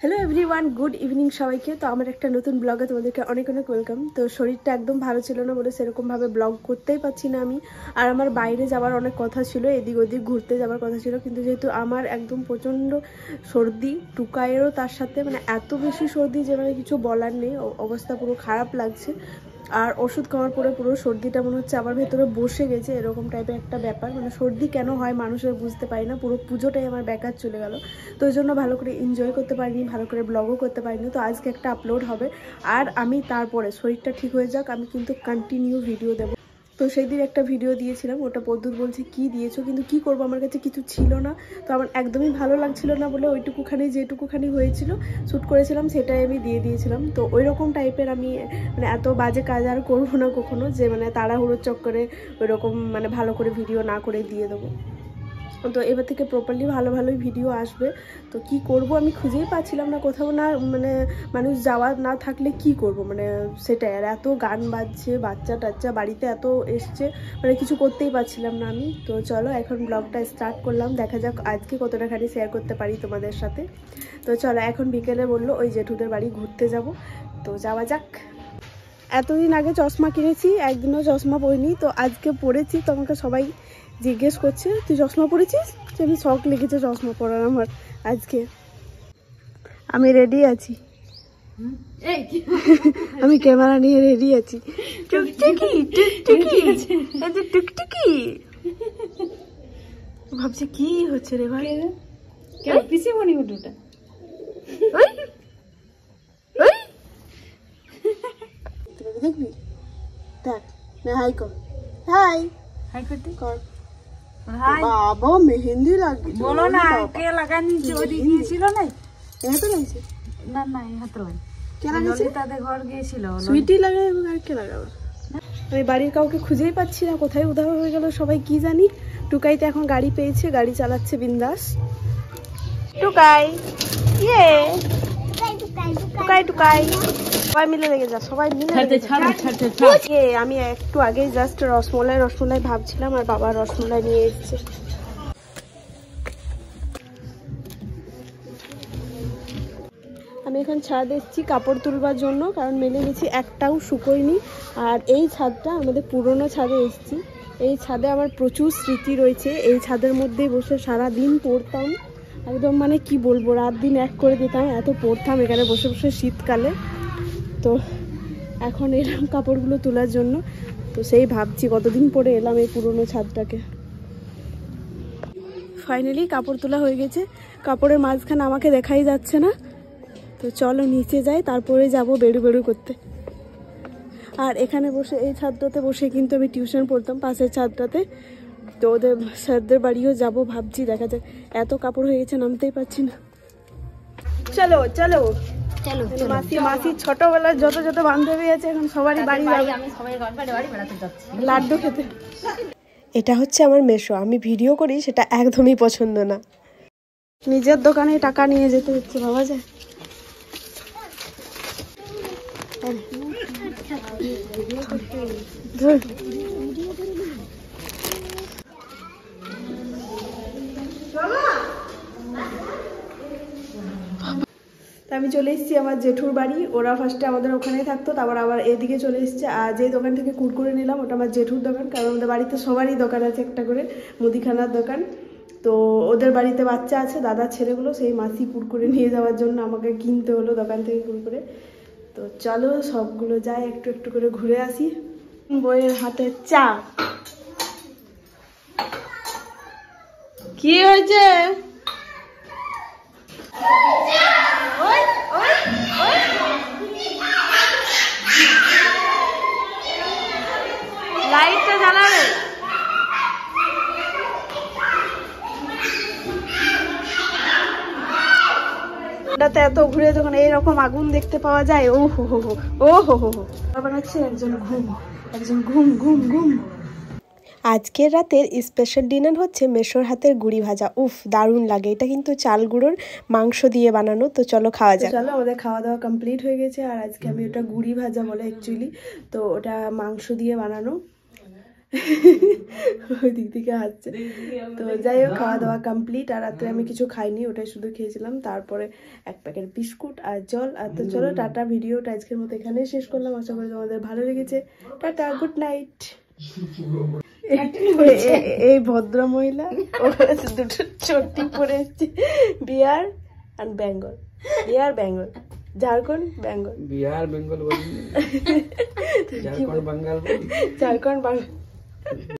Hello everyone, good evening সবাইকে। তো আমার একটা নতুন ব্লগে তোমাদেরকে অনেক অনেক ওয়েলকাম। তো শরীরটা একদম ভালো ছিল না বলে সেরকমভাবে ব্লগ করতেই পারছি না আমি। আর আমার বাইরে যাওয়ার অনেক কথা ছিল, এদিক ওদিক ঘুরতে যাওয়ার কথা ছিল, কিন্তু যেহেতু আমার একদম প্রচণ্ড সর্দি, টুকায়েরও তার সাথে, মানে এত বেশি সর্দি যে মানে কিছু বলার নেই, অবস্থা পুরো খারাপ লাগছে। আর ওষুধ খাওয়ার পরে পুরো সর্দিটা মনে হচ্ছে আমার ভেতরে বসে গেছে, এরকম টাইপের একটা ব্যাপার। মানে সর্দি কেন হয় মানুষের বুঝতে পারি না, পুরো পুজোটাই আমার বেকার চলে গেল। তো ওই জন্য ভালো করে এনজয় করতে পারিনি, ভালো করে ব্লগও করতে পারিনি। তো আজকে একটা আপলোড হবে, আর আমি তারপরে শরীরটা ঠিক হয়ে যাক আমি কিন্তু কন্টিনিউ ভিডিও দেবো। তো সেই দিন একটা ভিডিও দিয়েছিলাম, ওটা পদ্মুত বলছে কি দিয়েছো, কিন্তু কি করবো আমার কাছে কিছু ছিল না। তো আমার একদমই ভালো লাগছিল না বলে ওইটুকুখানি যেটুকুখানি হয়েছিল শ্যুট করেছিলাম সেটাই আমি দিয়ে দিয়েছিলাম। তো ওই রকম টাইপের আমি মানে এত বাজে কাজ আর করবো না কখনো, যে মানে তাড়াহুড়োর চক্করে ওই রকম মানে ভালো করে ভিডিও না করে দিয়ে দেবো। তো এবার থেকে প্রপারলি ভালোই ভিডিও আসবে। তো কি করব আমি খুঁজেই পাচ্ছিলাম না কোথাও, না মানে মানুষ যাওয়া না থাকলে কি করব, মানে সেটাই। আর এত গান বাজছে, বাচ্চা টাচ্চা বাড়িতে এত এসছে, মানে কিছু করতেই পারছিলাম না আমি। তো চলো এখন ব্লগটা স্টার্ট করলাম, দেখা যাক আজকে কতটা খানি শেয়ার করতে পারি তোমাদের সাথে। তো চলো এখন বিকেলে বললো ওই জেঠুদের বাড়ি ঘুরতে যাব, তো যাওয়া যাক। এতদিন আগে চশমা কিনেছি, একদিনও চশমা পরিনি, তো আজকে পরেছি। তো আমাকে সবাই জিজ্ঞেস করছে তুই চশমা পরেছিস, যে আমি শখ লেগেছে চশমা পরার আমার আজকে। আমি রেডি আছি, আমি ক্যামেরা নিয়ে রেডি আছি। টুকটুকি টুকটুকি, এই যে টুকটুকি। ভাবছি কি হচ্ছে রে ভাই, পিছিয়ে মনে ওটা দেখবি, দেখ না, হাই কর, হাই হাই করতে কর। হাই বাবা মেহেন্দি লাগে, বলো না কে লাগানি ওদিকে গিয়েছিল না? এত লাগছে না না এই হাতে লাগে কে লাগাইছে? তাদের ঘর গিয়েছিল সুইটি লাগাই, আর কে লাগাবে? আমি বাড়ির কাউকে খুঁজেই পাচ্ছি না, কোথায় উধাও হয়ে গেল সবাই কি জানি। টুকাইতে এখন গাড়ি পেয়েছে, গাড়ি চালাচ্ছে বিন্দাস। টুকাই ইয়ে, টুকাই টুকাই সবাই মিলে লেগে যা, সবাই মিলে আমি একটু আগে জাস্ট রসমলাই ভাবছিলাম, আর বাবা রসমলাই নিয়ে এসেছে। আমি এখন ছাদ এসেছি কাপড় তুলবার জন্য, কারণ মেলে গেছি একটাও শুকোয়নি। আর এই ছাদটা আমাদের পুরনো ছাদে এসেছি, এই ছাদে আমার প্রচুর স্মৃতি রয়েছে। এই ছাদের মধ্যেই বসে সারা দিন পড়তাম, একদম মানে কি বলবো, রাত দিন এক করে দিতাম, এত পড়তাম এখানে বসে বসে শীতকালে। তো এখন এলাম কাপড়গুলো তোলার জন্য, তো সেই ভাবছি কতদিন পরে এলাম এই পুরনো ছাদটাকে। ফাইনালি কাপড় তোলা হয়ে গেছে, কাপড়ের মাঝখানে আমাকে দেখাই যাচ্ছে না। তো চলো নিচে যাই, তারপরে যাব বেরু করতে। আর এখানে বসে এই ছাদটাতে বসে কিন্তু আমি টিউশন পড়তাম, পাশের ছাদটাতে। তো ওদের স্যারদের বাড়িও যাব ভাবছি, দেখা যাক। এত কাপড় হয়ে গেছে নামতেই পারছি না। চলো চলো চলো মাসি ছোটবেলার যত বান্ধবী আছে এখন সবারই বাড়ি যাবে, আমি সবাই বাড়ি বেড়াতে যাচ্ছি লাড্ডু খেতে। এটা হচ্ছে আমার মেশো, আমি ভিডিও করি সেটা একদমই পছন্দ না। নিজের দোকানে টাকা নিয়ে যেতে হচ্ছে, ভাবা যায়। ধর আমি চলে এসেছি আমার জেঠুর বাড়ি। ওরা ফার্স্টে আমাদের ওখানেই থাকতো, তারপর আবার এদিকে চলে এসেছে। আর যে দোকান থেকে কুরকুরে নিলাম ওটা আমার জেঠুর দোকান, কারণ আমাদের বাড়িতে সবারই দোকান আছে একটা করে, মুদিখানার দোকান। তো ওদের বাড়িতে বাচ্চা আছে, দাদার ছেলেগুলো, সেই মাসি কুরকুরে নিয়ে যাওয়ার জন্য আমাকে কিনতে হলো দোকান থেকে কুরকুরে। তো চলো সবগুলো যাই, একটু একটু করে ঘুরে আসি। বইয়ের হাতে চা, কি হয়েছে? লাইটটা জ্বালাবে। এত ঘুরে যখন এইরকম আগুন দেখতে পাওয়া যায়, ও হো হো হো, ও হো হো হো, বানাচ্ছে একজন ঘুম, একজন ঘুম ঘুম ঘুম। আজকের রাতের স্পেশাল ডিনার হচ্ছে মেশোর হাতের গুড়ি ভাজা। উফ দারুণ লাগে, এটা কিন্তু চাল গুঁড়োর মাংস দিয়ে বানানো। তো চলো খাওয়া যাক। চলো আমাদের খাওয়া দাওয়া কমপ্লিট হয়ে গেছে। আর আজকে আমি ওটা গুড়ি ভাজা বলে অ্যাকচুয়ালি, তো ওটা মাংস দিয়ে বানানো। ওই দিক থেকে হাসছে। তো যাই হোক, খাওয়া দাওয়া কমপ্লিট। আর রাত্রে আমি কিছু খাইনি, ওটাই শুধু খেয়েছিলাম। তারপরে এক প্যাকেট বিস্কুট আর জল। আর তো চলো টাটা, ভিডিওটা আজকের মতো এখানেই শেষ করলাম। আশা করি তোমাদের ভালো লেগেছে। Tata, good night. এই ভদ্র মহিলা দুটো চটি পরে এসছে, বিহার আর বেঙ্গল, বিহার বেঙ্গল, ঝাড়খণ্ড বেঙ্গল, বিহার বেঙ্গল বলি, ঝাড়খণ্ড বাঙ্গাল, ঝাড়খণ্ড বাংলা।